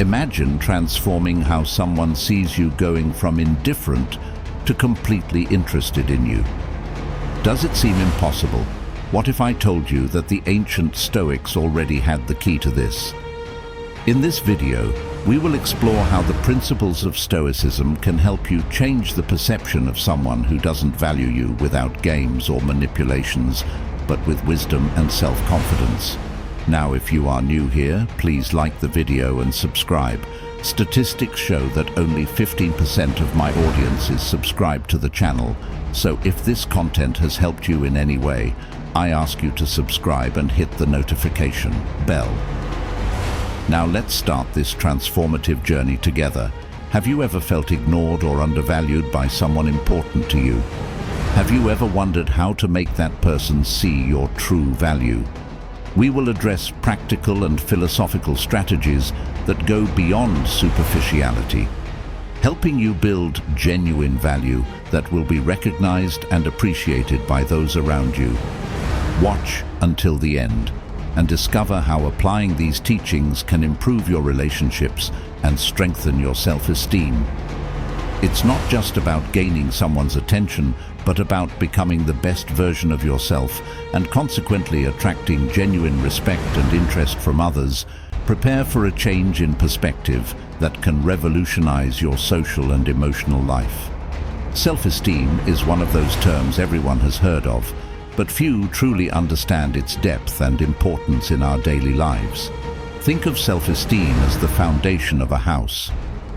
Imagine transforming how someone sees you, going from indifferent to completely interested in you. Does it seem impossible? What if I told you that the ancient Stoics already had the key to this? In this video, we will explore how the principles of Stoicism can help you change the perception of someone who doesn't value you without games or manipulations, but with wisdom and self-confidence. Now, if you are new here, please like the video and subscribe. Statistics show that only 15% of my audience is subscribed to the channel, so if this content has helped you in any way, I ask you to subscribe and hit the notification bell. Now let's start this transformative journey together. Have you ever felt ignored or undervalued by someone important to you? Have you ever wondered how to make that person see your true value? We will address practical and philosophical strategies that go beyond superficiality, helping you build genuine value that will be recognized and appreciated by those around you. Watch until the end and discover how applying these teachings can improve your relationships and strengthen your self-esteem. It's not just about gaining someone's attention, but about becoming the best version of yourself and consequently attracting genuine respect and interest from others. Prepare for a change in perspective that can revolutionize your social and emotional life. Self-esteem is one of those terms everyone has heard of, but few truly understand its depth and importance in our daily lives. Think of self-esteem as the foundation of a house.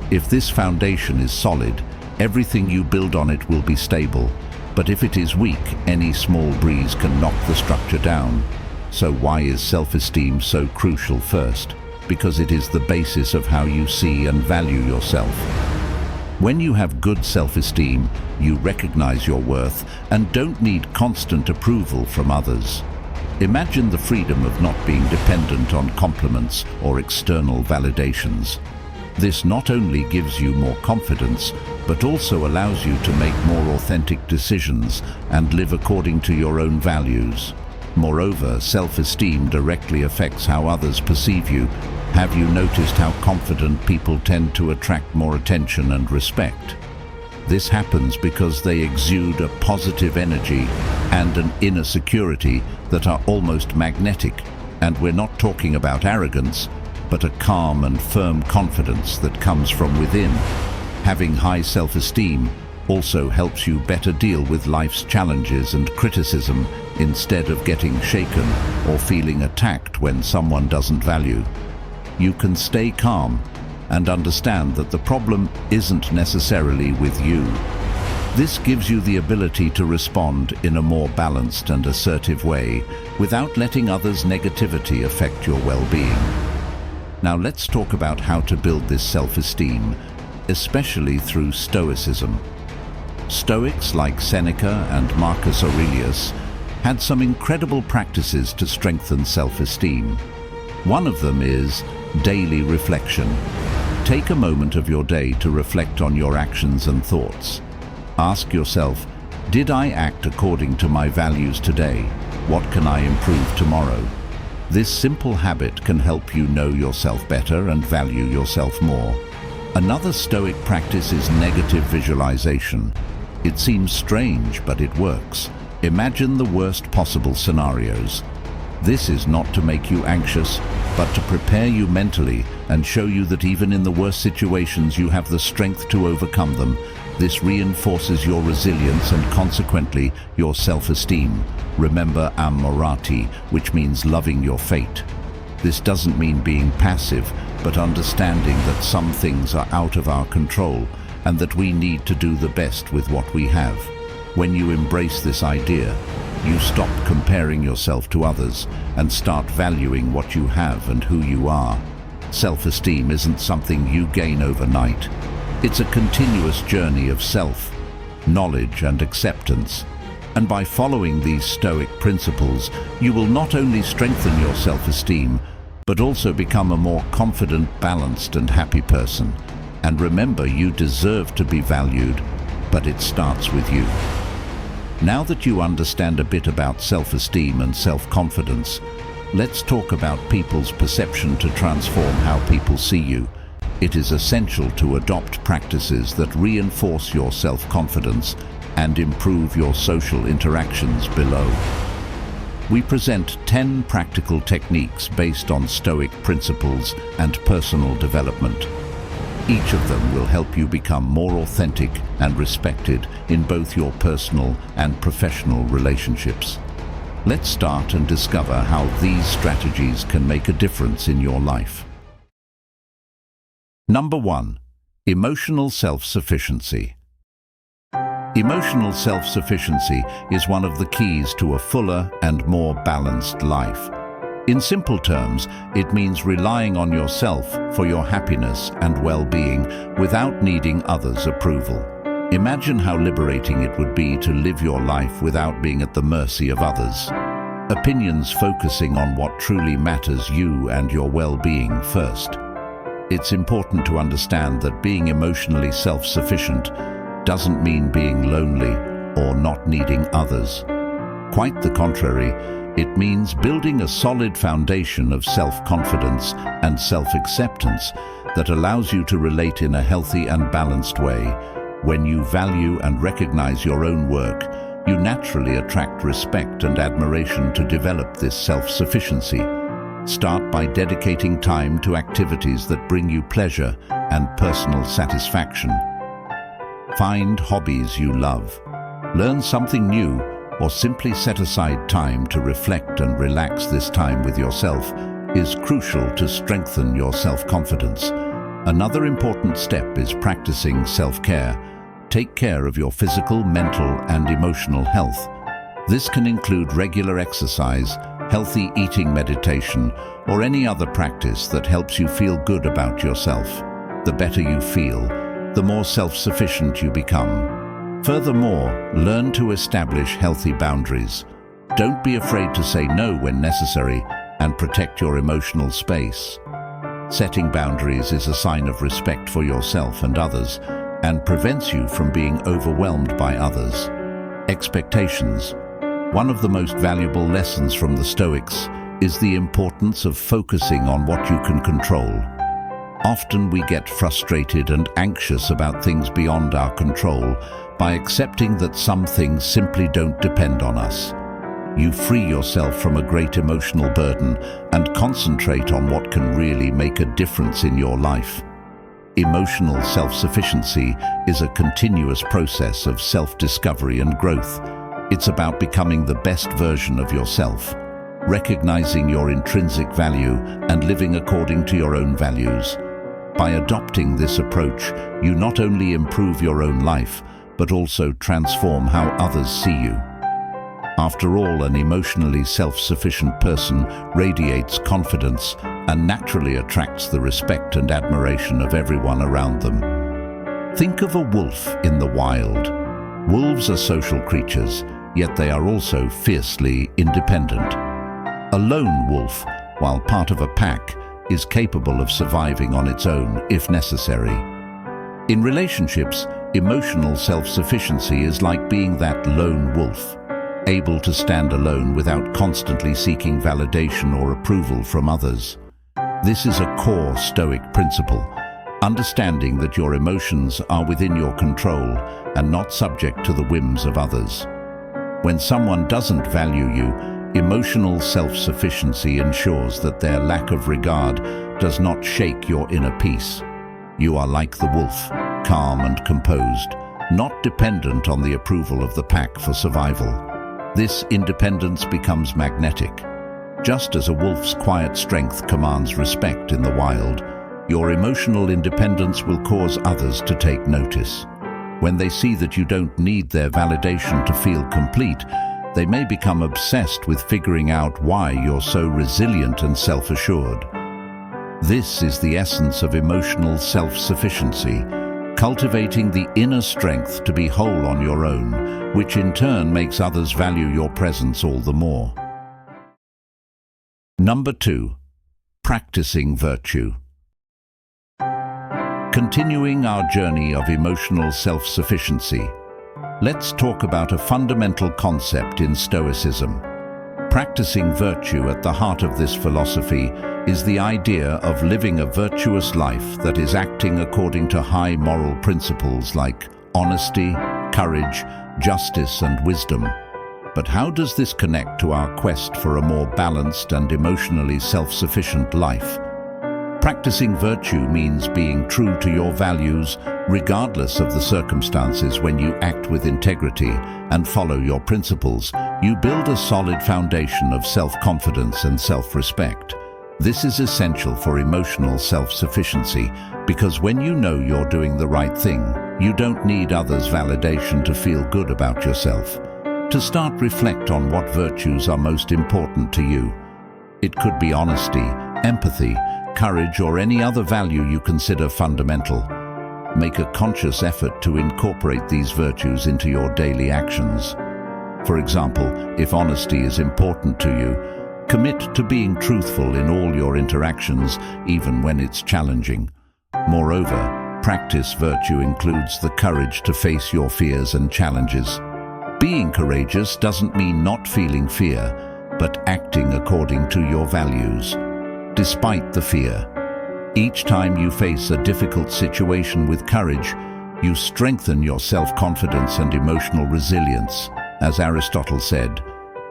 If this foundation is solid, everything you build on it will be stable. But if it is weak, any small breeze can knock the structure down. So why is self-esteem so crucial? First, because it is the basis of how you see and value yourself. When you have good self-esteem, you recognize your worth and don't need constant approval from others. Imagine the freedom of not being dependent on compliments or external validations. This not only gives you more confidence, but also allows you to make more authentic decisions and live according to your own values. Moreover, self-esteem directly affects how others perceive you. Have you noticed how confident people tend to attract more attention and respect? This happens because they exude a positive energy and an inner security that are almost magnetic. And we're not talking about arrogance, but a calm and firm confidence that comes from within. Having high self-esteem also helps you better deal with life's challenges and criticism instead of getting shaken or feeling attacked when someone doesn't value. You can stay calm and understand that the problem isn't necessarily with you. This gives you the ability to respond in a more balanced and assertive way without letting others' negativity affect your well-being. Now let's talk about how to build this self-esteem, especially through Stoicism. Stoics like Seneca and Marcus Aurelius had some incredible practices to strengthen self-esteem. One of them is daily reflection. Take a moment of your day to reflect on your actions and thoughts. Ask yourself, did I act according to my values today? What can I improve tomorrow? This simple habit can help you know yourself better and value yourself more. Another Stoic practice is negative visualization. It seems strange, but it works. Imagine the worst possible scenarios. This is not to make you anxious, but to prepare you mentally and show you that even in the worst situations you have the strength to overcome them. This reinforces your resilience and consequently your self-esteem. Remember amorati, which means loving your fate. This doesn't mean being passive, but understanding that some things are out of our control and that we need to do the best with what we have. When you embrace this idea, you stop comparing yourself to others and start valuing what you have and who you are. Self-esteem isn't something you gain overnight. It's a continuous journey of self-knowledge and acceptance. And by following these Stoic principles, you will not only strengthen your self-esteem, but also become a more confident, balanced, and happy person. And remember, you deserve to be valued, but it starts with you. Now that you understand a bit about self-esteem and self-confidence, let's talk about people's perception to transform how people see you. it is essential to adopt practices that reinforce your self-confidence and improve your social interactions below. We present 10 practical techniques based on Stoic principles and personal development. Each of them will help you become more authentic and respected in both your personal and professional relationships. Let's start and discover how these strategies can make a difference in your life. Number 1. Emotional self-sufficiency. Emotional self-sufficiency is one of the keys to a fuller and more balanced life. In simple terms, it means relying on yourself for your happiness and well-being without needing others' approval. Imagine how liberating it would be to live your life without being at the mercy of others. Opinions focusing on what truly matters you and your well-being first. It's important to understand that being emotionally self-sufficient doesn't mean being lonely or not needing others. Quite the contrary, it means building a solid foundation of self-confidence and self-acceptance that allows you to relate in a healthy and balanced way. When you value and recognize your own work, you naturally attract respect and admiration to develop this self-sufficiency. Start by dedicating time to activities that bring you pleasure and personal satisfaction. Find hobbies you love. Learn something new, or simply set aside time to reflect and relax. This time with yourself is crucial to strengthen your self-confidence. Another important step is practicing self-care. Take care of your physical, mental, and emotional health. This can include regular exercise, healthy eating, meditation, or any other practice that helps you feel good about yourself. The better you feel, the more self-sufficient you become. Furthermore, learn to establish healthy boundaries. Don't be afraid to say no when necessary and protect your emotional space. Setting boundaries is a sign of respect for yourself and others and prevents you from being overwhelmed by others' expectations. One of the most valuable lessons from the Stoics is the importance of focusing on what you can control. Often we get frustrated and anxious about things beyond our control by accepting that some things simply don't depend on us. You free yourself from a great emotional burden and concentrate on what can really make a difference in your life. Emotional self-sufficiency is a continuous process of self-discovery and growth. It's about becoming the best version of yourself, recognizing your intrinsic value and living according to your own values. By adopting this approach, you not only improve your own life, but also transform how others see you. After all, an emotionally self-sufficient person radiates confidence and naturally attracts the respect and admiration of everyone around them. Think of a wolf in the wild. Wolves are social creatures, yet they are also fiercely independent. A lone wolf, while part of a pack, is capable of surviving on its own if necessary. In relationships, emotional self-sufficiency is like being that lone wolf, able to stand alone without constantly seeking validation or approval from others. This is a core Stoic principle, understanding that your emotions are within your control and not subject to the whims of others. When someone doesn't value you, emotional self-sufficiency ensures that their lack of regard does not shake your inner peace. You are like the wolf, calm and composed, not dependent on the approval of the pack for survival. This independence becomes magnetic. Just as a wolf's quiet strength commands respect in the wild, your emotional independence will cause others to take notice. When they see that you don't need their validation to feel complete, they may become obsessed with figuring out why you're so resilient and self-assured. This is the essence of emotional self-sufficiency, cultivating the inner strength to be whole on your own, which in turn makes others value your presence all the more. Number 2. Practicing virtue. Continuing our journey of emotional self-sufficiency, let's talk about a fundamental concept in Stoicism. Practicing virtue. At the heart of this philosophy is the idea of living a virtuous life that is acting according to high moral principles like honesty, courage, justice, and wisdom. But how does this connect to our quest for a more balanced and emotionally self-sufficient life? Practicing virtue means being true to your values, regardless of the circumstances. When you act with integrity and follow your principles, you build a solid foundation of self-confidence and self-respect. This is essential for emotional self-sufficiency, because when you know you're doing the right thing, you don't need others' validation to feel good about yourself. To start, reflect on what virtues are most important to you. It could be honesty, empathy, courage, or any other value you consider fundamental. Make a conscious effort to incorporate these virtues into your daily actions. For example, if honesty is important to you, commit to being truthful in all your interactions, even when it's challenging. Moreover, practice virtue includes the courage to face your fears and challenges. Being courageous doesn't mean not feeling fear, but acting according to your values, despite the fear. Each time you face a difficult situation with courage, you strengthen your self-confidence and emotional resilience. As Aristotle said,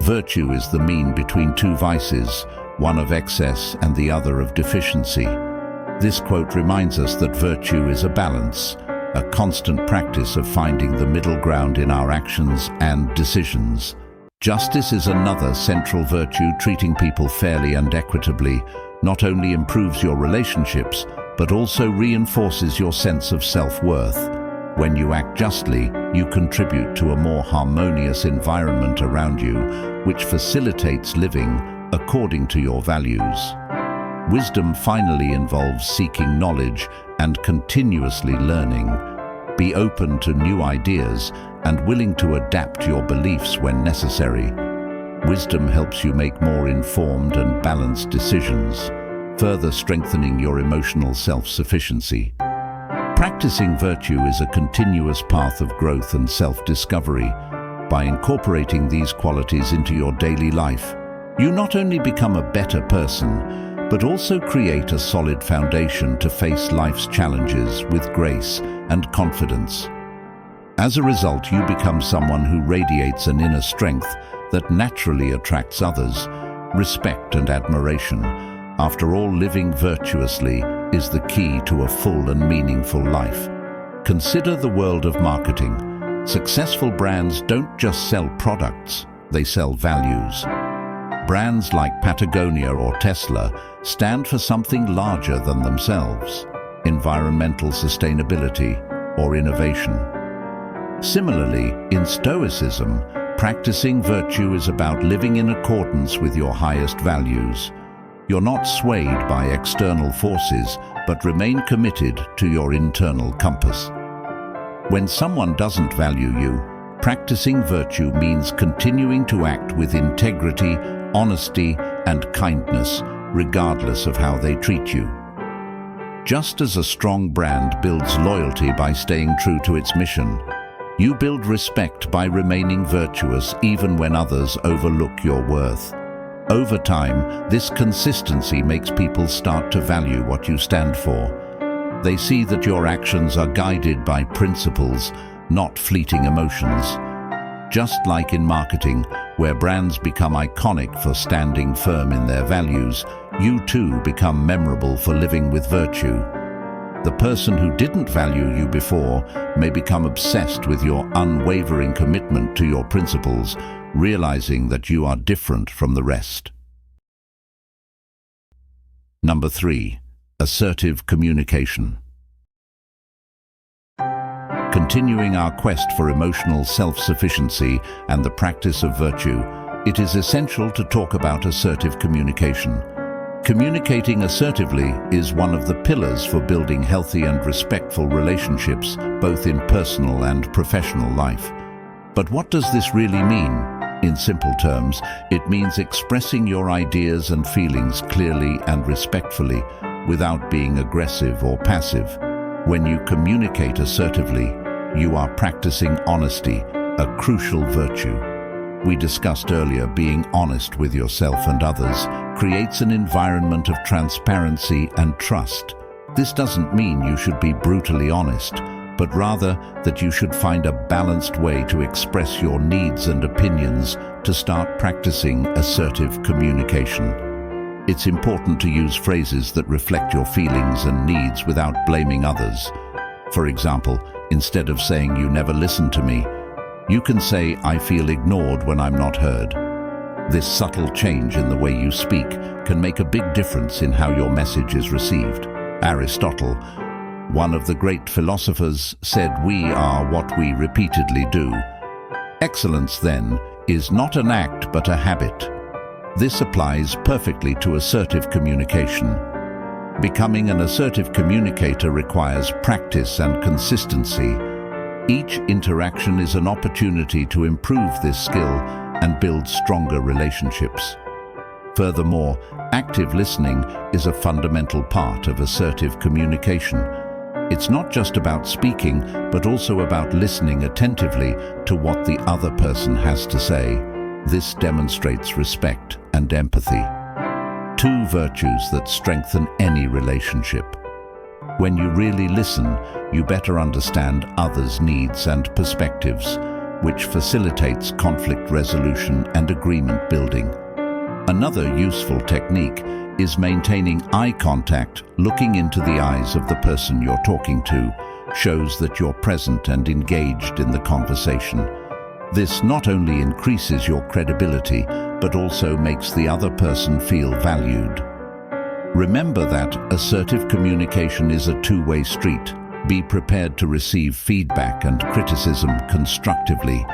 virtue is the mean between two vices, one of excess and the other of deficiency. This quote reminds us that virtue is a balance, a constant practice of finding the middle ground in our actions and decisions. Justice is another central virtue. Treating people fairly and equitably not only improves your relationships, but also reinforces your sense of self-worth. When you act justly, you contribute to a more harmonious environment around you, which facilitates living according to your values. Wisdom finally involves seeking knowledge and continuously learning. Be open to new ideas and willing to adapt your beliefs when necessary. Wisdom helps you make more informed and balanced decisions, further strengthening your emotional self-sufficiency. Practicing virtue is a continuous path of growth and self-discovery. By incorporating these qualities into your daily life, you not only become a better person, but also create a solid foundation to face life's challenges with grace and confidence. As a result, you become someone who radiates an inner strength that naturally attracts others' respect and admiration. After all, living virtuously is the key to a full and meaningful life. Consider the world of marketing. Successful brands don't just sell products, they sell values. Brands like Patagonia or Tesla stand for something larger than themselves: environmental sustainability or innovation. Similarly, in Stoicism, practicing virtue is about living in accordance with your highest values. You're not swayed by external forces, but remain committed to your internal compass. When someone doesn't value you, practicing virtue means continuing to act with integrity, honesty, and kindness, regardless of how they treat you. Just as a strong brand builds loyalty by staying true to its mission, you build respect by remaining virtuous even when others overlook your worth. Over time, this consistency makes people start to value what you stand for. They see that your actions are guided by principles, not fleeting emotions. Just like in marketing, where brands become iconic for standing firm in their values, you too become memorable for living with virtue. The person who didn't value you before may become obsessed with your unwavering commitment to your principles, realizing that you are different from the rest. Number 3. Assertive communication. Continuing our quest for emotional self-sufficiency and the practice of virtue, it is essential to talk about assertive communication. Communicating assertively is one of the pillars for building healthy and respectful relationships, both in personal and professional life. But what does this really mean? In simple terms, it means expressing your ideas and feelings clearly and respectfully, without being aggressive or passive. When you communicate assertively, you are practicing honesty, a crucial virtue. we discussed earlier, being honest with yourself and others creates an environment of transparency and trust. This doesn't mean you should be brutally honest, but rather that you should find a balanced way to express your needs and opinions to start practicing assertive communication. It's important to use phrases that reflect your feelings and needs without blaming others. For example, instead of saying "you never listen to me," you can say "I feel ignored when I'm not heard." This subtle change in the way you speak can make a big difference in how your message is received. Aristotle, one of the great philosophers, said we are what we repeatedly do. Excellence, then, is not an act but a habit. This applies perfectly to assertive communication. Becoming an assertive communicator requires practice and consistency. Each interaction is an opportunity to improve this skill and build stronger relationships. Furthermore, active listening is a fundamental part of assertive communication. It's not just about speaking, but also about listening attentively to what the other person has to say. This demonstrates respect and empathy, two virtues that strengthen any relationship. When you really listen, you better understand others' needs and perspectives, which facilitates conflict resolution and agreement building. Another useful technique is maintaining eye contact. Looking into the eyes of the person you're talking to shows that you're present and engaged in the conversation. This not only increases your credibility, but also makes the other person feel valued. Remember that assertive communication is a two-way street. Be prepared to receive feedback and criticism constructively.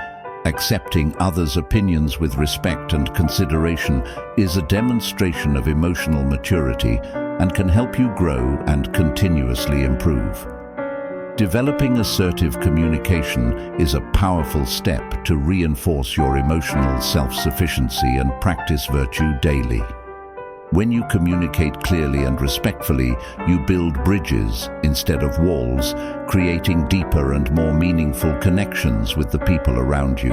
Accepting others' opinions with respect and consideration is a demonstration of emotional maturity and can help you grow and continuously improve. Developing assertive communication is a powerful step to reinforce your emotional self-sufficiency and practice virtue daily. When you communicate clearly and respectfully, you build bridges instead of walls, creating deeper and more meaningful connections with the people around you.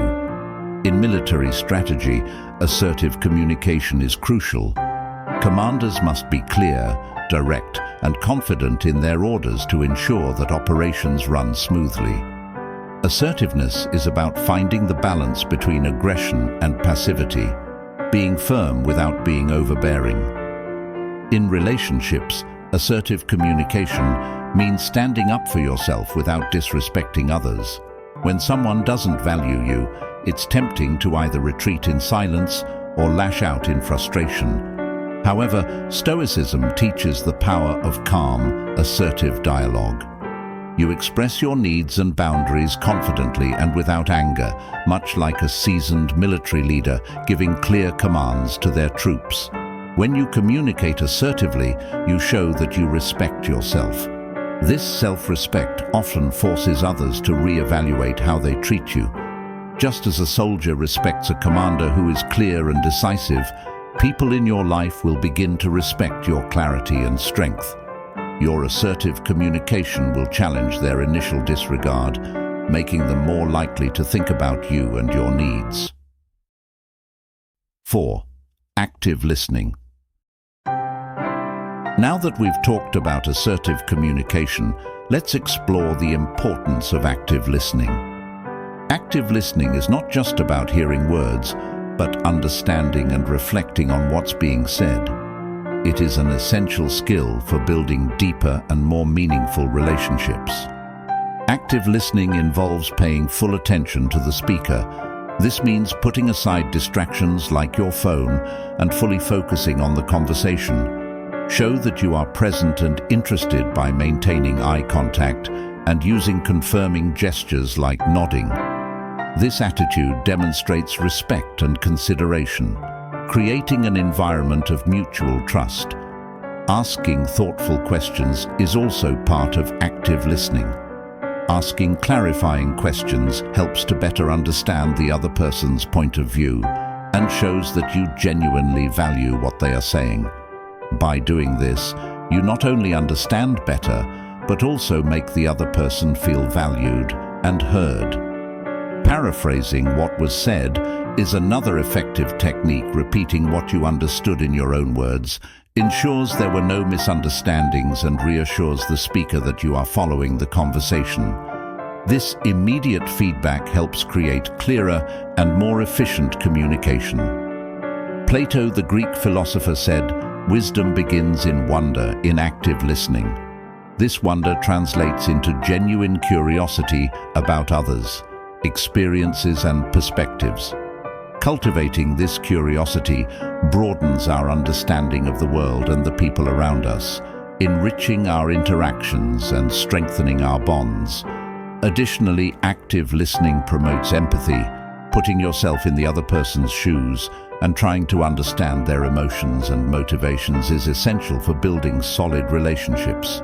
In military strategy, assertive communication is crucial. Commanders must be clear, direct, and confident in their orders to ensure that operations run smoothly. Assertiveness is about finding the balance between aggression and passivity, being firm without being overbearing. In relationships, assertive communication means standing up for yourself without disrespecting others. When someone doesn't value you, it's tempting to either retreat in silence or lash out in frustration. However, Stoicism teaches the power of calm, assertive dialogue. You express your needs and boundaries confidently and without anger, much like a seasoned military leader giving clear commands to their troops. When you communicate assertively, you show that you respect yourself. This self-respect often forces others to re-evaluate how they treat you. Just as a soldier respects a commander who is clear and decisive, people in your life will begin to respect your clarity and strength. Your assertive communication will challenge their initial disregard, making them more likely to think about you and your needs. 4. Active listening. Now that we've talked about assertive communication, let's explore the importance of active listening. Active listening is not just about hearing words, but understanding and reflecting on what's being said. It is an essential skill for building deeper and more meaningful relationships. Active listening involves paying full attention to the speaker. This means putting aside distractions like your phone and fully focusing on the conversation. Show that you are present and interested by maintaining eye contact and using confirming gestures like nodding. This attitude demonstrates respect and consideration, creating an environment of mutual trust. Asking thoughtful questions is also part of active listening. Asking clarifying questions helps to better understand the other person's point of view and shows that you genuinely value what they are saying. By doing this, you not only understand better, but also make the other person feel valued and heard. Paraphrasing what was said is another effective technique. Repeating what you understood in your own words ensures there were no misunderstandings and reassures the speaker that you are following the conversation. This immediate feedback helps create clearer and more efficient communication. Plato, the Greek philosopher, said, "Wisdom begins in wonder, in active listening." This wonder translates into genuine curiosity about others, experiences and perspectives. Cultivating this curiosity broadens our understanding of the world and the people around us, enriching our interactions and strengthening our bonds. Additionally, active listening promotes empathy, putting yourself in the other person's shoes and trying to understand their emotions and motivations is essential for building solid relationships.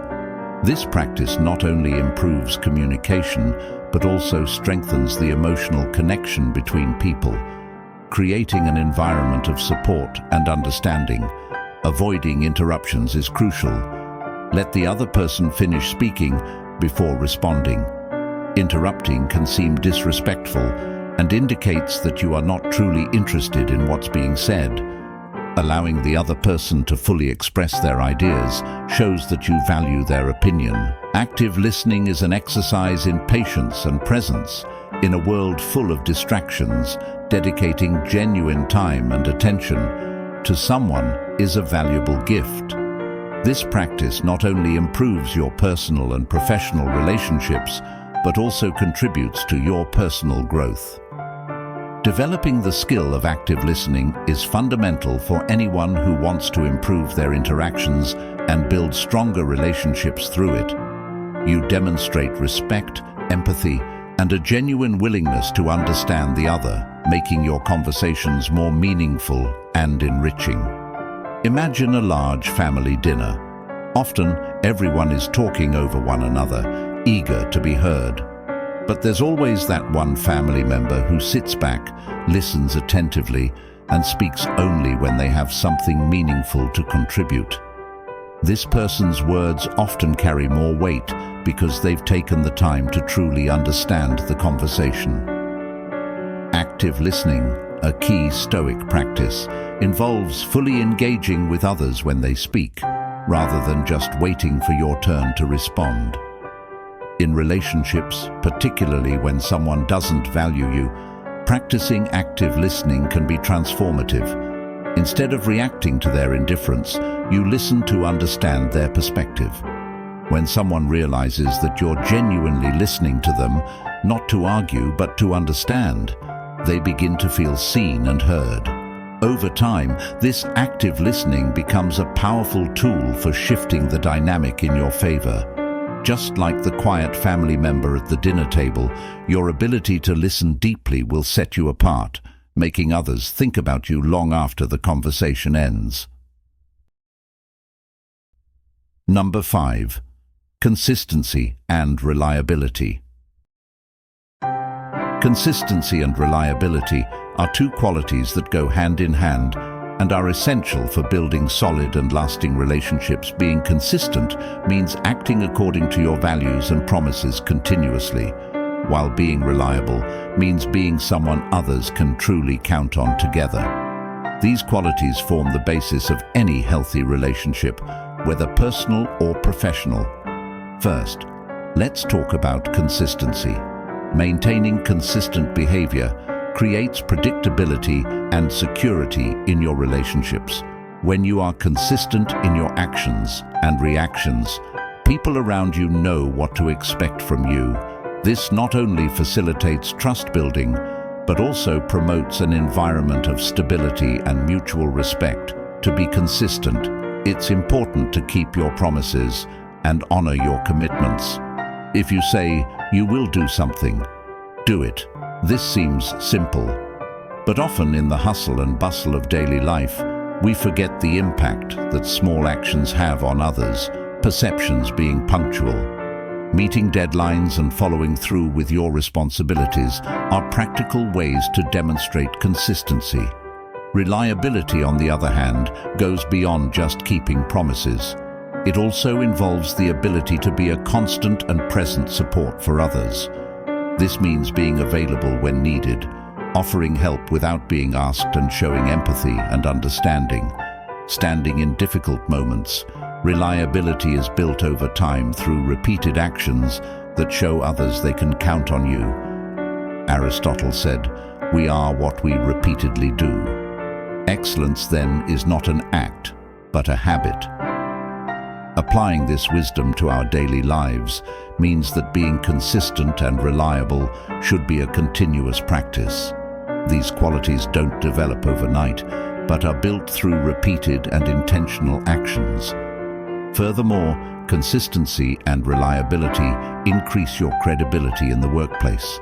This practice not only improves communication, but also strengthens the emotional connection between people, creating an environment of support and understanding. Avoiding interruptions is crucial. Let the other person finish speaking before responding. Interrupting can seem disrespectful and indicates that you are not truly interested in what's being said. Allowing the other person to fully express their ideas shows that you value their opinion. Active listening is an exercise in patience and presence. In a world full of distractions, dedicating genuine time and attention to someone is a valuable gift. This practice not only improves your personal and professional relationships, but also contributes to your personal growth. Developing the skill of active listening is fundamental for anyone who wants to improve their interactions and build stronger relationships through it. You demonstrate respect, empathy, and a genuine willingness to understand the other, making your conversations more meaningful and enriching. Imagine a large family dinner. Often, everyone is talking over one another, eager to be heard. But there's always that one family member who sits back, listens attentively, and speaks only when they have something meaningful to contribute. This person's words often carry more weight because they've taken the time to truly understand the conversation. Active listening, a key Stoic practice, involves fully engaging with others when they speak, rather than just waiting for your turn to respond. In relationships, particularly when someone doesn't value you, practicing active listening can be transformative. Instead of reacting to their indifference, you listen to understand their perspective. When someone realizes that you're genuinely listening to them, not to argue but to understand, they begin to feel seen and heard. Over time, this active listening becomes a powerful tool for shifting the dynamic in your favor. Just like the quiet family member at the dinner table, your ability to listen deeply will set you apart, making others think about you long after the conversation ends. Number 5. Consistency and reliability. Consistency and reliability are two qualities that go hand in hand and are essential for building solid and lasting relationships. Being consistent means acting according to your values and promises continuously, while being reliable means being someone others can truly count on together. These qualities form the basis of any healthy relationship, whether personal or professional. First, let's talk about consistency. Maintaining consistent behavior creates predictability and security in your relationships. When you are consistent in your actions and reactions, people around you know what to expect from you. This not only facilitates trust building, but also promotes an environment of stability and mutual respect. To be consistent, it's important to keep your promises and honor your commitments. If you say you will do something, do it. This seems simple, but often in the hustle and bustle of daily life, we forget the impact that small actions have on others, perceptions being punctual. Meeting deadlines and following through with your responsibilities are practical ways to demonstrate consistency. Reliability, on the other hand, goes beyond just keeping promises. It also involves the ability to be a constant and present support for others. This means being available when needed, offering help without being asked and showing empathy and understanding. Standing in difficult moments, reliability is built over time through repeated actions that show others they can count on you. Aristotle said, "We are what we repeatedly do." Excellence, then, is not an act, but a habit. Applying this wisdom to our daily lives means that being consistent and reliable should be a continuous practice. These qualities don't develop overnight, but are built through repeated and intentional actions. Furthermore, consistency and reliability increase your credibility in the workplace.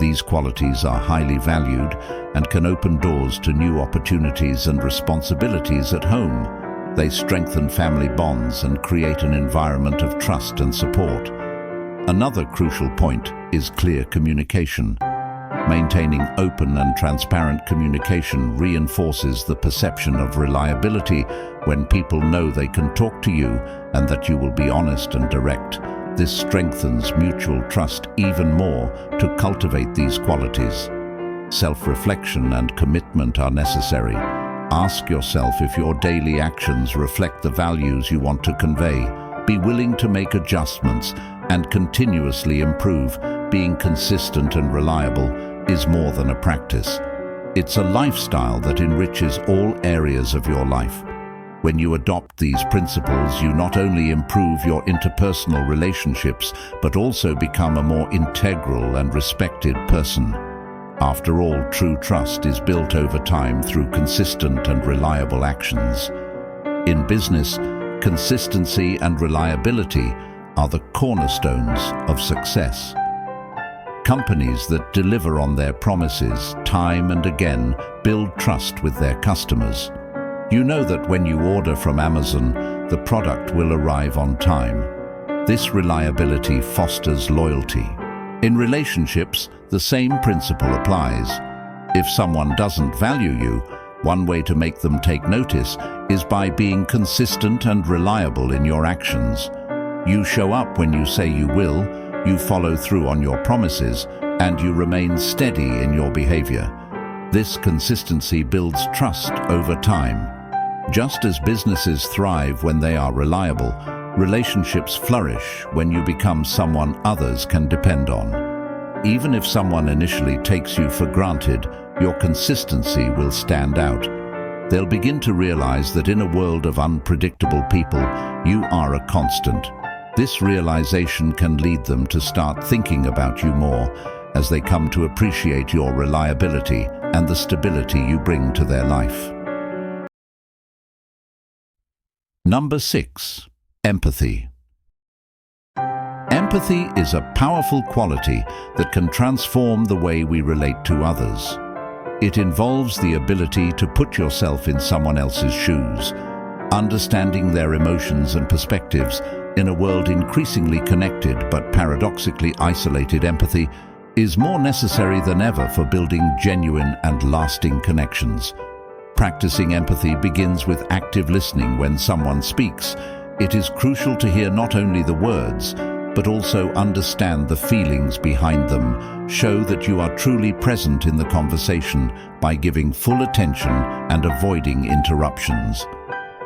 These qualities are highly valued and can open doors to new opportunities and responsibilities at home. They strengthen family bonds and create an environment of trust and support. Another crucial point is clear communication. Maintaining open and transparent communication reinforces the perception of reliability. When people know they can talk to you and that you will be honest and direct, this strengthens mutual trust even more. To cultivate these qualities, self-reflection and commitment are necessary. Ask yourself if your daily actions reflect the values you want to convey. Be willing to make adjustments and continuously improve. Being consistent and reliable is more than a practice. It's a lifestyle that enriches all areas of your life. When you adopt these principles, you not only improve your interpersonal relationships, but also become a more integral and respected person. After all, true trust is built over time through consistent and reliable actions. In business, consistency and reliability are the cornerstones of success. Companies that deliver on their promises time and again build trust with their customers. You know that when you order from Amazon, the product will arrive on time. This reliability fosters loyalty. In relationships, the same principle applies. If someone doesn't value you, one way to make them take notice is by being consistent and reliable in your actions. You show up when you say you will, you follow through on your promises, and you remain steady in your behavior. This consistency builds trust over time. Just as businesses thrive when they are reliable, relationships flourish when you become someone others can depend on. Even if someone initially takes you for granted, your consistency will stand out. They'll begin to realize that in a world of unpredictable people, you are a constant. This realization can lead them to start thinking about you more as they come to appreciate your reliability and the stability you bring to their life. Number 6. Empathy. Empathy is a powerful quality that can transform the way we relate to others. It involves the ability to put yourself in someone else's shoes, understanding their emotions and perspectives. In a world increasingly connected but paradoxically isolated, empathy is more necessary than ever for building genuine and lasting connections. Practicing empathy begins with active listening when someone speaks. It is crucial to hear not only the words, but also understand the feelings behind them. Show that you are truly present in the conversation by giving full attention and avoiding interruptions.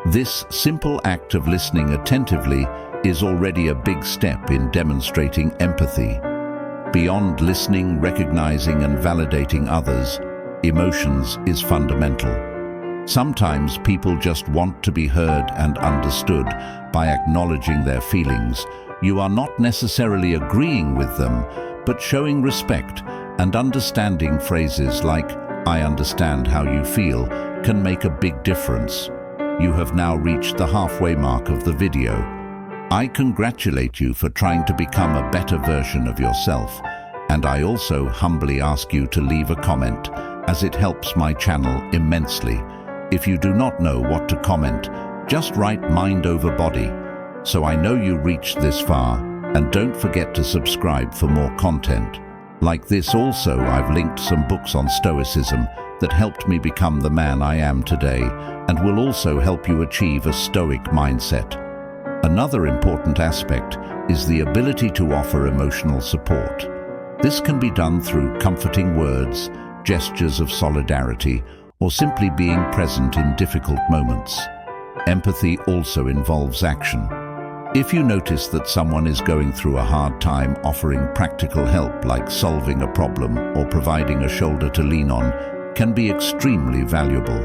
This simple act of listening attentively is already a big step in demonstrating empathy. Beyond listening, recognizing and validating others, emotions is fundamental. Sometimes people just want to be heard and understood. By acknowledging their feelings, you are not necessarily agreeing with them, but showing respect and understanding. Phrases like, "I understand how you feel," can make a big difference. You have now reached the halfway mark of the video. I congratulate you for trying to become a better version of yourself, and I also humbly ask you to leave a comment, as it helps my channel immensely. If you do not know what to comment, just write "mind over body," so I know you reached this far, and don't forget to subscribe for more content. Like this also, I've linked some books on Stoicism that helped me become the man I am today, and will also help you achieve a Stoic mindset. Another important aspect is the ability to offer emotional support. This can be done through comforting words, gestures of solidarity, or simply being present in difficult moments. Empathy also involves action. If you notice that someone is going through a hard time, offering practical help like solving a problem or providing a shoulder to lean on can be extremely valuable.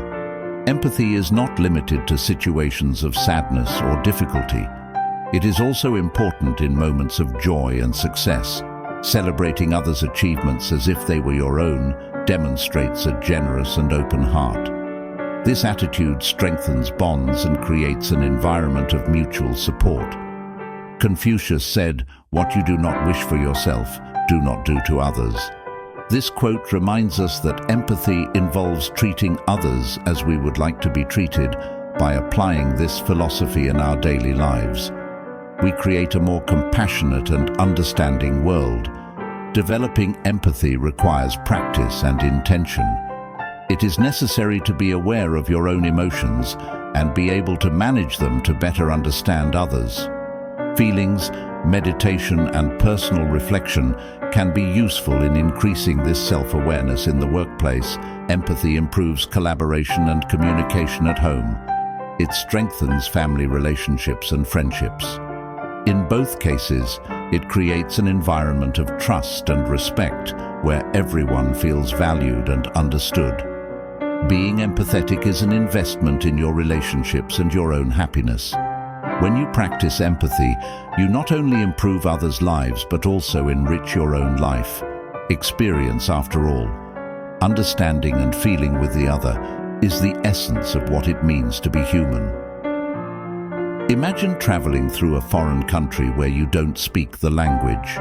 Empathy is not limited to situations of sadness or difficulty. It is also important in moments of joy and success. Celebrating others' achievements as if they were your own demonstrates a generous and open heart. This attitude strengthens bonds and creates an environment of mutual support. Confucius said, "What you do not wish for yourself, do not do to others." This quote reminds us that empathy involves treating others as we would like to be treated. By applying this philosophy in our daily lives, we create a more compassionate and understanding world. Developing empathy requires practice and intention. It is necessary to be aware of your own emotions and be able to manage them to better understand others. Feelings, meditation, and personal reflection can be useful in increasing this self-awareness in the workplace. Empathy improves collaboration and communication at home. It strengthens family relationships and friendships. In both cases, it creates an environment of trust and respect where everyone feels valued and understood. Being empathetic is an investment in your relationships and your own happiness. When you practice empathy, you not only improve others' lives but also enrich your own life. Experience, after all. Understanding and feeling with the other is the essence of what it means to be human. Imagine traveling through a foreign country where you don't speak the language.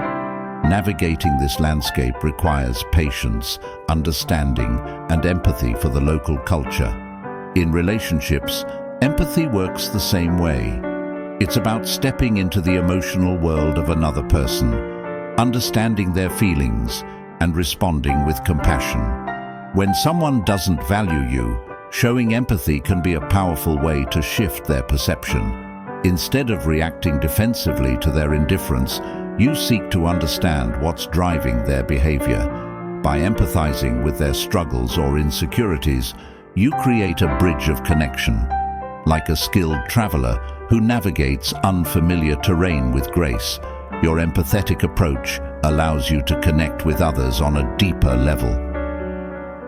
Navigating this landscape requires patience, understanding, and empathy for the local culture. In relationships, empathy works the same way. It's about stepping into the emotional world of another person, understanding their feelings, and responding with compassion. When someone doesn't value you, showing empathy can be a powerful way to shift their perception. Instead of reacting defensively to their indifference, you seek to understand what's driving their behavior. By empathizing with their struggles or insecurities, you create a bridge of connection. Like a skilled traveler who navigates unfamiliar terrain with grace, your empathetic approach allows you to connect with others on a deeper level.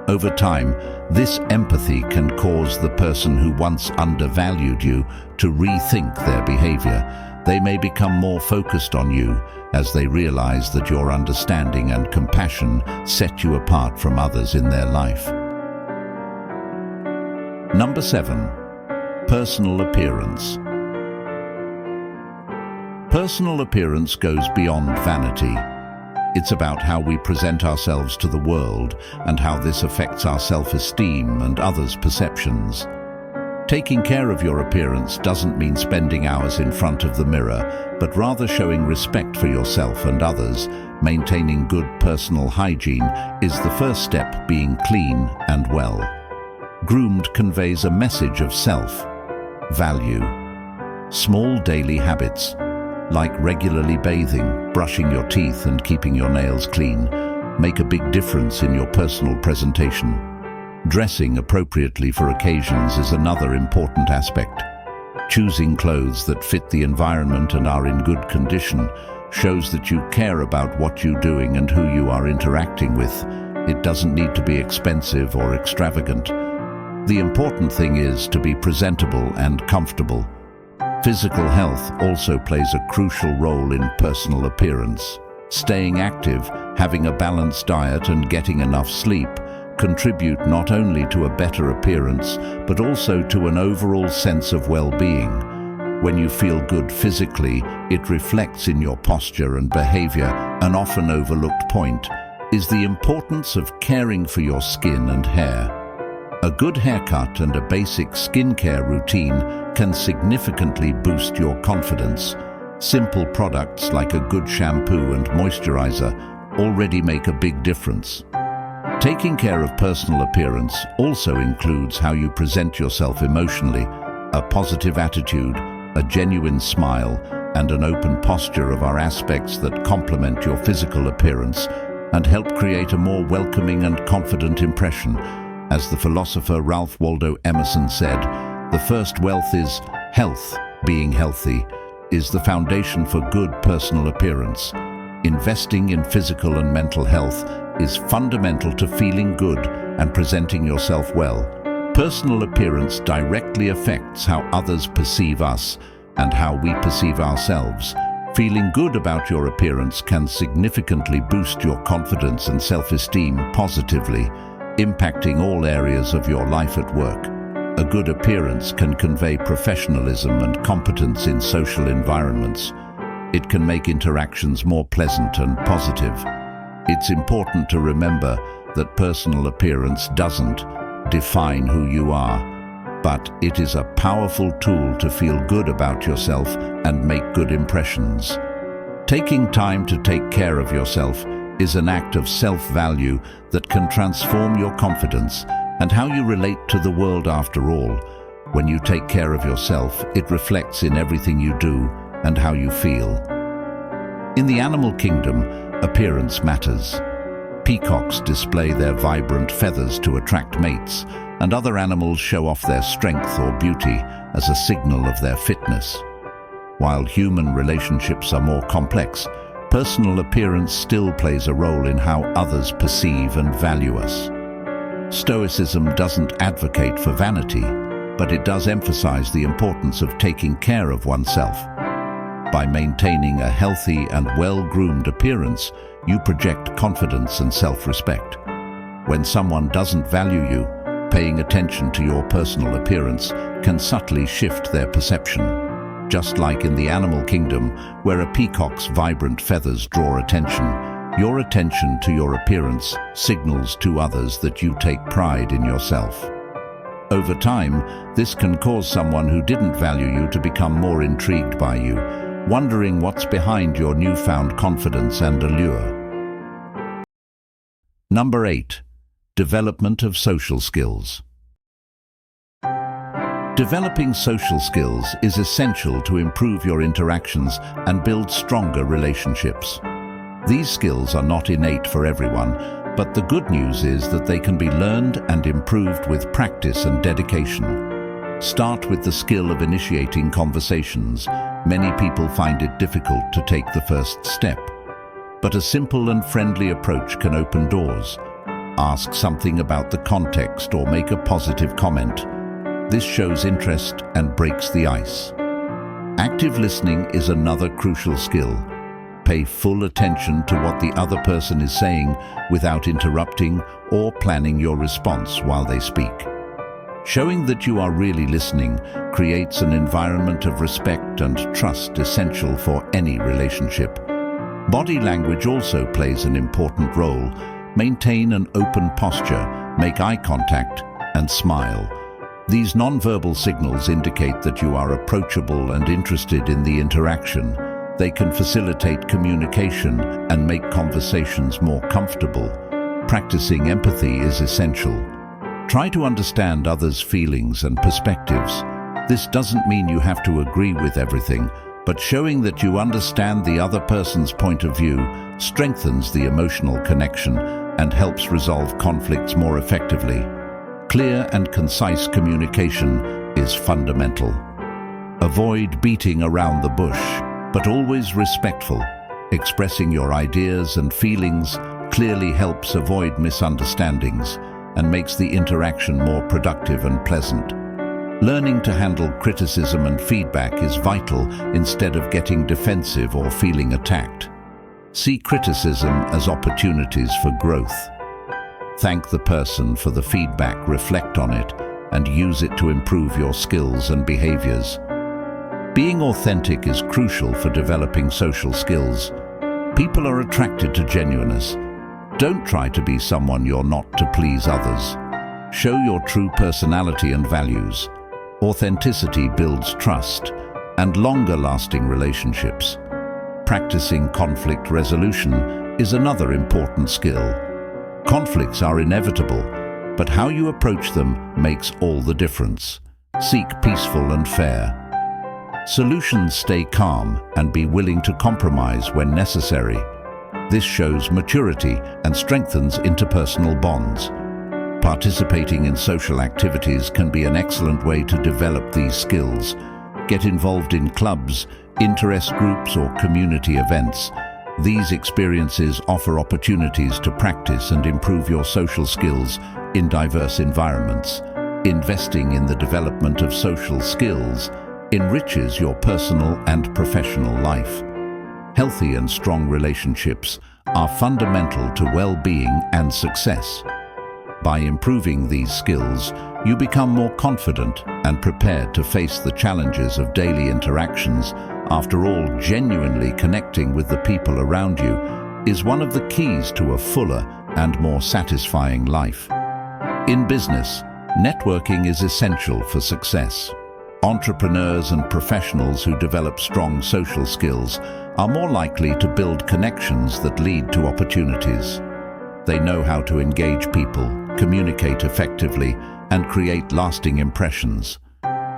Over time, this empathy can cause the person who once undervalued you to rethink their behavior. They may become more focused on you as they realize that your understanding and compassion set you apart from others in their life. Number 7. Personal appearance. Personal appearance goes beyond vanity. It's about how we present ourselves to the world and how this affects our self-esteem and others' perceptions. Taking care of your appearance doesn't mean spending hours in front of the mirror, but rather showing respect for yourself and others. Maintaining good personal hygiene is the first step. Being clean and well groomed conveys a message of self-value. Small daily habits, like regularly bathing, brushing your teeth, and keeping your nails clean, make a big difference in your personal presentation. Dressing appropriately for occasions is another important aspect. Choosing clothes that fit the environment and are in good condition shows that you care about what you're doing and who you are interacting with. It doesn't need to be expensive or extravagant. The important thing is to be presentable and comfortable. Physical health also plays a crucial role in personal appearance. Staying active, having a balanced diet, and getting enough sleep contribute not only to a better appearance, but also to an overall sense of well-being. When you feel good physically, it reflects in your posture and behavior. An often overlooked point is the importance of caring for your skin and hair. A good haircut and a basic skincare routine can significantly boost your confidence. Simple products like a good shampoo and moisturizer already make a big difference. Taking care of personal appearance also includes how you present yourself emotionally. A positive attitude, a genuine smile, and an open posture are aspects that complement your physical appearance. and help create a more welcoming and confident impression. As the philosopher Ralph Waldo Emerson said, "The first wealth is health. Being healthy is the foundation for good personal appearance. Investing in physical and mental health is fundamental to feeling good and presenting yourself well. Personal appearance directly affects how others perceive us and how we perceive ourselves. Feeling good about your appearance can significantly boost your confidence and self-esteem positively, impacting all areas of your life at work. A good appearance can convey professionalism and competence in social environments. It can make interactions more pleasant and positive. It's important to remember that personal appearance doesn't define who you are, but it is a powerful tool to feel good about yourself and make good impressions. Taking time to take care of yourself is an act of self-value that can transform your confidence and how you relate to the world. After all, when you take care of yourself, it reflects in everything you do and how you feel. In the animal kingdom, appearance matters. Peacocks display their vibrant feathers to attract mates, and other animals show off their strength or beauty as a signal of their fitness. While human relationships are more complex, personal appearance still plays a role in how others perceive and value us. Stoicism doesn't advocate for vanity, but it does emphasize the importance of taking care of oneself. By maintaining a healthy and well-groomed appearance, you project confidence and self-respect. When someone doesn't value you, paying attention to your personal appearance can subtly shift their perception. Just like in the animal kingdom, where a peacock's vibrant feathers draw attention, your attention to your appearance signals to others that you take pride in yourself. Over time, this can cause someone who didn't value you to become more intrigued by you, wondering what's behind your newfound confidence and allure. Number 8. Development of social skills. Developing social skills is essential to improve your interactions and build stronger relationships. These skills are not innate for everyone, but the good news is that they can be learned and improved with practice and dedication. Start with the skill of initiating conversations. Many people find it difficult to take the first step, but a simple and friendly approach can open doors. Ask something about the context or make a positive comment. This shows interest and breaks the ice. Active listening is another crucial skill. Pay full attention to what the other person is saying without interrupting or planning your response while they speak. Showing that you are really listening creates an environment of respect and trust essential for any relationship. Body language also plays an important role. Maintain an open posture, make eye contact, and smile. These nonverbal signals indicate that you are approachable and interested in the interaction. They can facilitate communication and make conversations more comfortable. Practicing empathy is essential. Try to understand others' feelings and perspectives. This doesn't mean you have to agree with everything, but showing that you understand the other person's point of view strengthens the emotional connection and helps resolve conflicts more effectively. Clear and concise communication is fundamental. Avoid beating around the bush, but always respectful. Expressing your ideas and feelings clearly helps avoid misunderstandings and makes the interaction more productive and pleasant. Learning to handle criticism and feedback is vital instead of getting defensive or feeling attacked. See criticism as opportunities for growth. Thank the person for the feedback, reflect on it, and use it to improve your skills and behaviors. Being authentic is crucial for developing social skills. People are attracted to genuineness. Don't try to be someone you're not to please others. Show your true personality and values. Authenticity builds trust and longer-lasting relationships. Practicing conflict resolution is another important skill. Conflicts are inevitable, but how you approach them makes all the difference. Seek peaceful and fair solutions. Stay calm and be willing to compromise when necessary. This shows maturity and strengthens interpersonal bonds. Participating in social activities can be an excellent way to develop these skills. Get involved in clubs, interest groups, or community events. These experiences offer opportunities to practice and improve your social skills in diverse environments. Investing in the development of social skills enriches your personal and professional life. Healthy and strong relationships are fundamental to well-being and success. By improving these skills, you become more confident and prepared to face the challenges of daily interactions. After all, genuinely connecting with the people around you is one of the keys to a fuller and more satisfying life. In business, networking is essential for success. Entrepreneurs and professionals who develop strong social skills are more likely to build connections that lead to opportunities. They know how to engage people, communicate effectively, and create lasting impressions.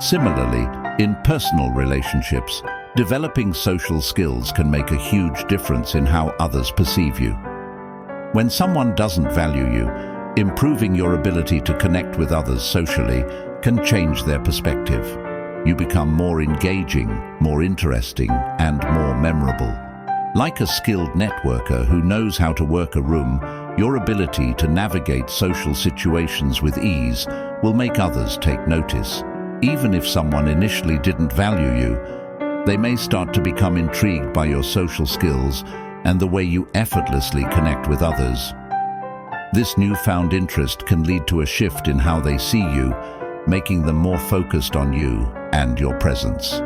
Similarly, in personal relationships, developing social skills can make a huge difference in how others perceive you. When someone doesn't value you, improving your ability to connect with others socially can change their perspective. You become more engaging, more interesting, and more memorable. Like a skilled networker who knows how to work a room, your ability to navigate social situations with ease will make others take notice. Even if someone initially didn't value you, they may start to become intrigued by your social skills and the way you effortlessly connect with others. This newfound interest can lead to a shift in how they see you, making them more focused on you and your presence.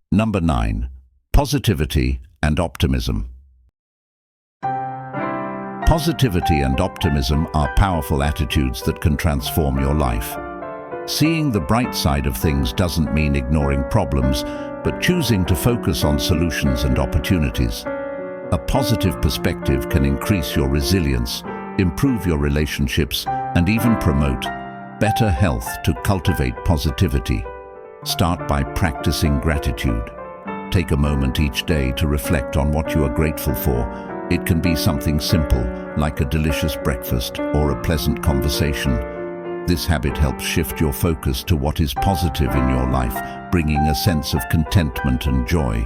Number 9. Positivity and optimism. Positivity and optimism are powerful attitudes that can transform your life. Seeing the bright side of things doesn't mean ignoring problems, but choosing to focus on solutions and opportunities. A positive perspective can increase your resilience, improve your relationships, and even promote better health. To cultivate positivity, start by practicing gratitude. Take a moment each day to reflect on what you are grateful for. It can be something simple, like a delicious breakfast or a pleasant conversation. This habit helps shift your focus to what is positive in your life, bringing a sense of contentment and joy.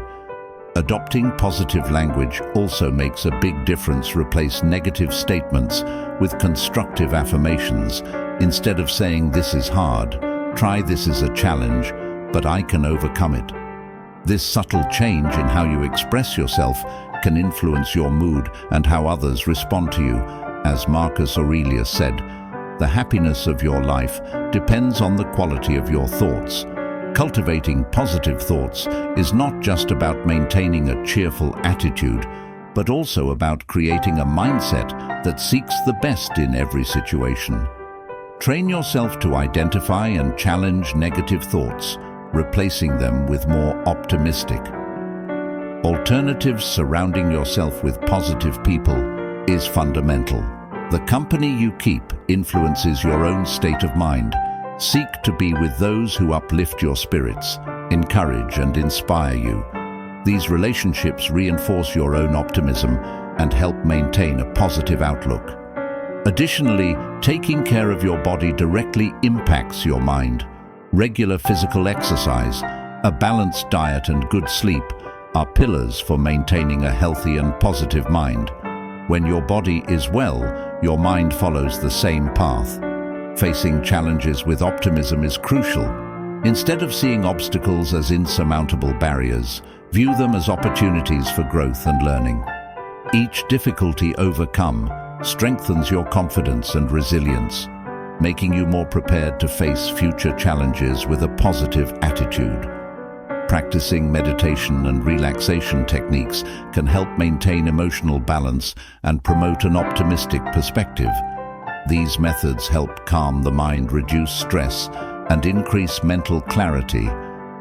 Adopting positive language also makes a big difference. Replace negative statements with constructive affirmations. Instead of saying "this is hard," try "this is a challenge, but I can overcome it." This subtle change in how you express yourself can influence your mood and how others respond to you. As Marcus Aurelius said, "The happiness of your life depends on the quality of your thoughts." Cultivating positive thoughts is not just about maintaining a cheerful attitude, but also about creating a mindset that seeks the best in every situation. Train yourself to identify and challenge negative thoughts, replacing them with more optimistic alternatives. Surrounding yourself with positive people is fundamental. The company you keep influences your own state of mind. Seek to be with those who uplift your spirits, encourage and inspire you. These relationships reinforce your own optimism and help maintain a positive outlook. Additionally, taking care of your body directly impacts your mind. Regular physical exercise, a balanced diet and good sleep are pillars for maintaining a healthy and positive mind. When your body is well, your mind follows the same path. Facing challenges with optimism is crucial. Instead of seeing obstacles as insurmountable barriers, view them as opportunities for growth and learning. Each difficulty overcome strengthens your confidence and resilience, making you more prepared to face future challenges with a positive attitude. Practicing meditation and relaxation techniques can help maintain emotional balance and promote an optimistic perspective. These methods help calm the mind, reduce stress, and increase mental clarity,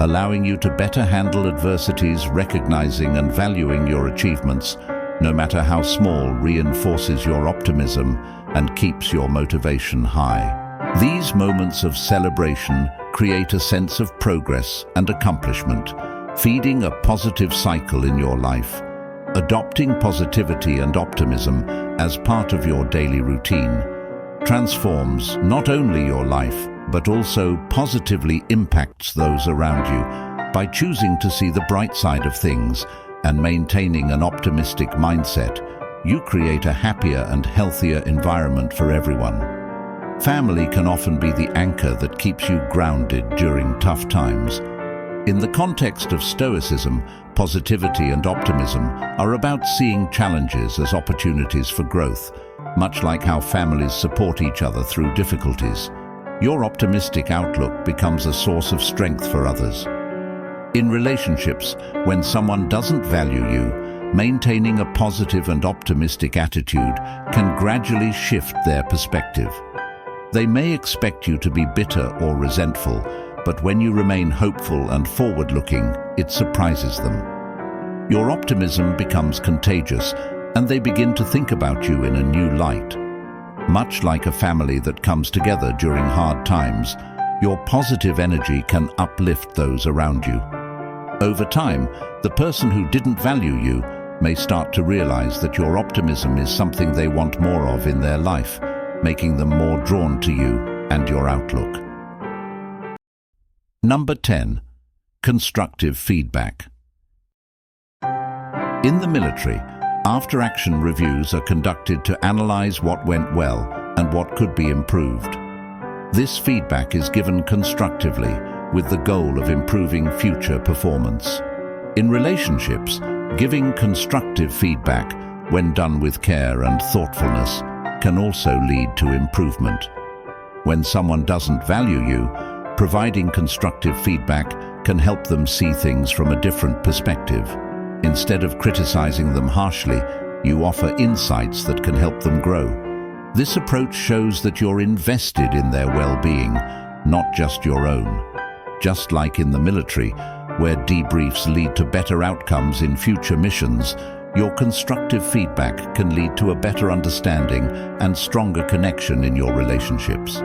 allowing you to better handle adversities. Recognizing and valuing your achievements, no matter how small, reinforces your optimism and keeps your motivation high. These moments of celebration create a sense of progress and accomplishment, feeding a positive cycle in your life. Adopting positivity and optimism as part of your daily routine transforms not only your life, but also positively impacts those around you. By choosing to see the bright side of things and maintaining an optimistic mindset, you create a happier and healthier environment for everyone. Family can often be the anchor that keeps you grounded during tough times. In the context of Stoicism, positivity and optimism are about seeing challenges as opportunities for growth, much like how families support each other through difficulties. Your optimistic outlook becomes a source of strength for others. In relationships, when someone doesn't value you, maintaining a positive and optimistic attitude can gradually shift their perspective. They may expect you to be bitter or resentful, but when you remain hopeful and forward-looking, it surprises them. Your optimism becomes contagious, and they begin to think about you in a new light. Much like a family that comes together during hard times, your positive energy can uplift those around you. Over time, the person who didn't value you may start to realize that your optimism is something they want more of in their life, making them more drawn to you and your outlook. Number 10. Constructive feedback. In the military, after-action reviews are conducted to analyze what went well and what could be improved. This feedback is given constructively with the goal of improving future performance. In relationships, giving constructive feedback, when done with care and thoughtfulness, can also lead to improvement. When someone doesn't value you, providing constructive feedback can help them see things from a different perspective. Instead of criticizing them harshly, you offer insights that can help them grow. This approach shows that you're invested in their well-being, not just your own. Just like in the military, where debriefs lead to better outcomes in future missions, your constructive feedback can lead to a better understanding and stronger connection in your relationships.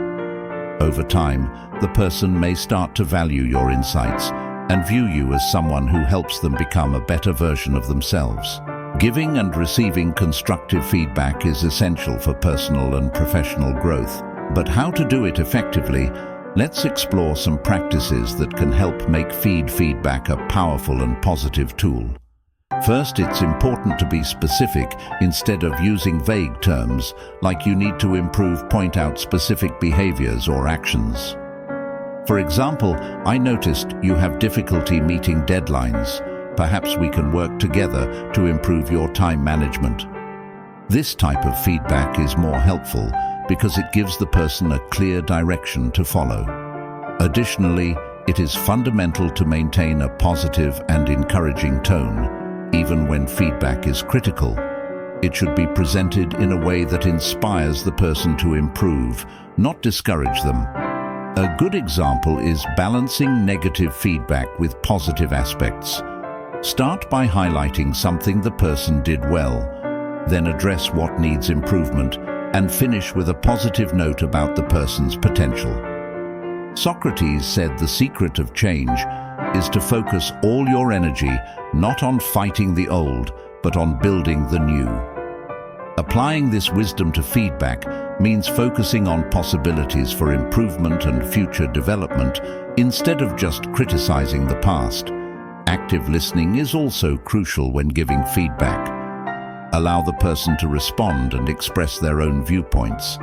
Over time, the person may start to value your insights and view you as someone who helps them become a better version of themselves. Giving and receiving constructive feedback is essential for personal and professional growth. But how to do it effectively? Let's explore some practices that can help make feedback a powerful and positive tool. First, it's important to be specific instead of using vague terms, like you need to improve. Point out specific behaviors or actions. For example, I noticed you have difficulty meeting deadlines. Perhaps we can work together to improve your time management. This type of feedback is more helpful because it gives the person a clear direction to follow. Additionally, it is fundamental to maintain a positive and encouraging tone, even when feedback is critical. It should be presented in a way that inspires the person to improve, not discourage them. A good example is balancing negative feedback with positive aspects. Start by highlighting something the person did well, then address what needs improvement, and finish with a positive note about the person's potential. Socrates said the secret of change is to focus all your energy not on fighting the old, but on building the new. Applying this wisdom to feedback means focusing on possibilities for improvement and future development instead of just criticizing the past. Active listening is also crucial when giving feedback. Allow the person to respond and express their own viewpoints.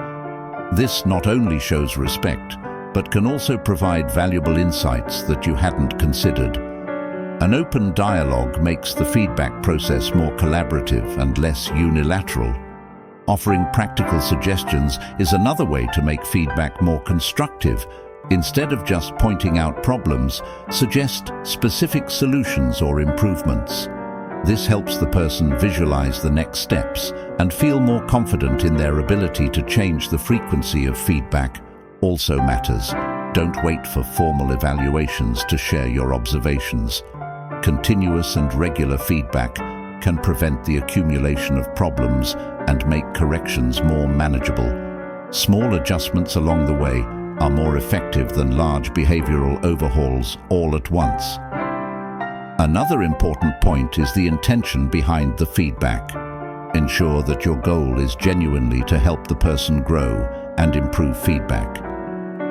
This not only shows respect, but can also provide valuable insights that you hadn't considered. An open dialogue makes the feedback process more collaborative and less unilateral. Offering practical suggestions is another way to make feedback more constructive. Instead of just pointing out problems, suggest specific solutions or improvements. This helps the person visualize the next steps and feel more confident in their ability to change. The frequency of feedback also matters. Don't wait for formal evaluations to share your observations. Continuous and regular feedback can prevent the accumulation of problems and make corrections more manageable. Small adjustments along the way are more effective than large behavioral overhauls all at once. Another important point is the intention behind the feedback. Ensure that your goal is genuinely to help the person grow and improve feedback.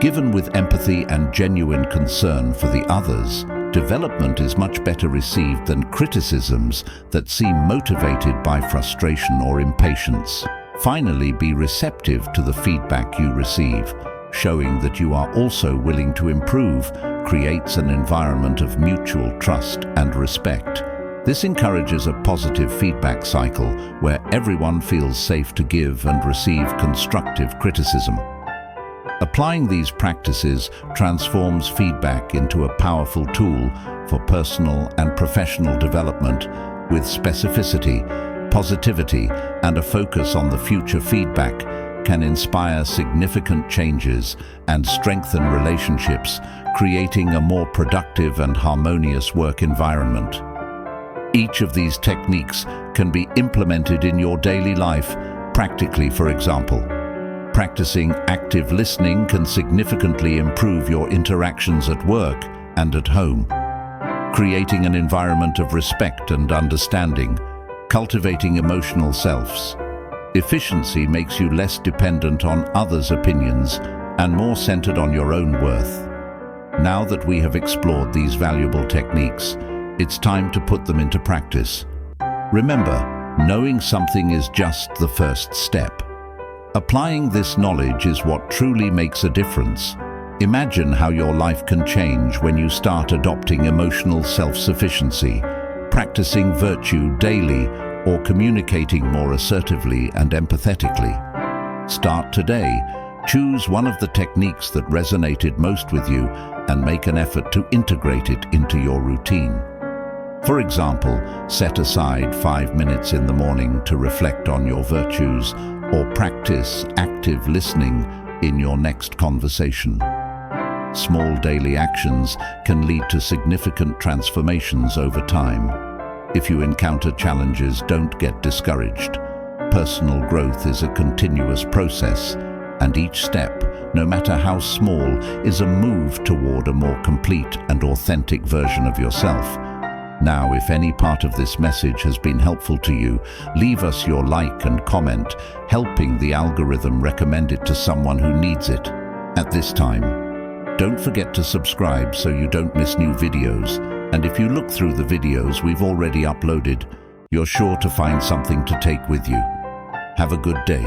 Given with empathy and genuine concern for the others, development is much better received than criticisms that seem motivated by frustration or impatience. Finally, be receptive to the feedback you receive. Showing that you are also willing to improve creates an environment of mutual trust and respect. This encourages a positive feedback cycle where everyone feels safe to give and receive constructive criticism. Applying these practices transforms feedback into a powerful tool for personal and professional development. With specificity, positivity, and a focus on the future, feedback can inspire significant changes and strengthen relationships, creating a more productive and harmonious work environment. Each of these techniques can be implemented in your daily life. Practically, for example, practicing active listening can significantly improve your interactions at work and at home. Creating an environment of respect and understanding, cultivating emotional self-sufficiency makes you less dependent on others' opinions and more centered on your own worth. Now that we have explored these valuable techniques, it's time to put them into practice. Remember, knowing something is just the first step. Applying this knowledge is what truly makes a difference. Imagine how your life can change when you start adopting emotional self-sufficiency, practicing virtue daily, or communicating more assertively and empathetically. Start today. Choose one of the techniques that resonated most with you and make an effort to integrate it into your routine. For example, set aside 5 minutes in the morning to reflect on your virtues, or practice active listening in your next conversation. Small daily actions can lead to significant transformations over time. If you encounter challenges, don't get discouraged. Personal growth is a continuous process, and each step, no matter how small, is a move toward a more complete and authentic version of yourself. Now, if any part of this message has been helpful to you, leave us your like and comment, helping the algorithm recommend it to someone who needs it. At this time, don't forget to subscribe so you don't miss new videos. And if you look through the videos we've already uploaded, you're sure to find something to take with you. Have a good day.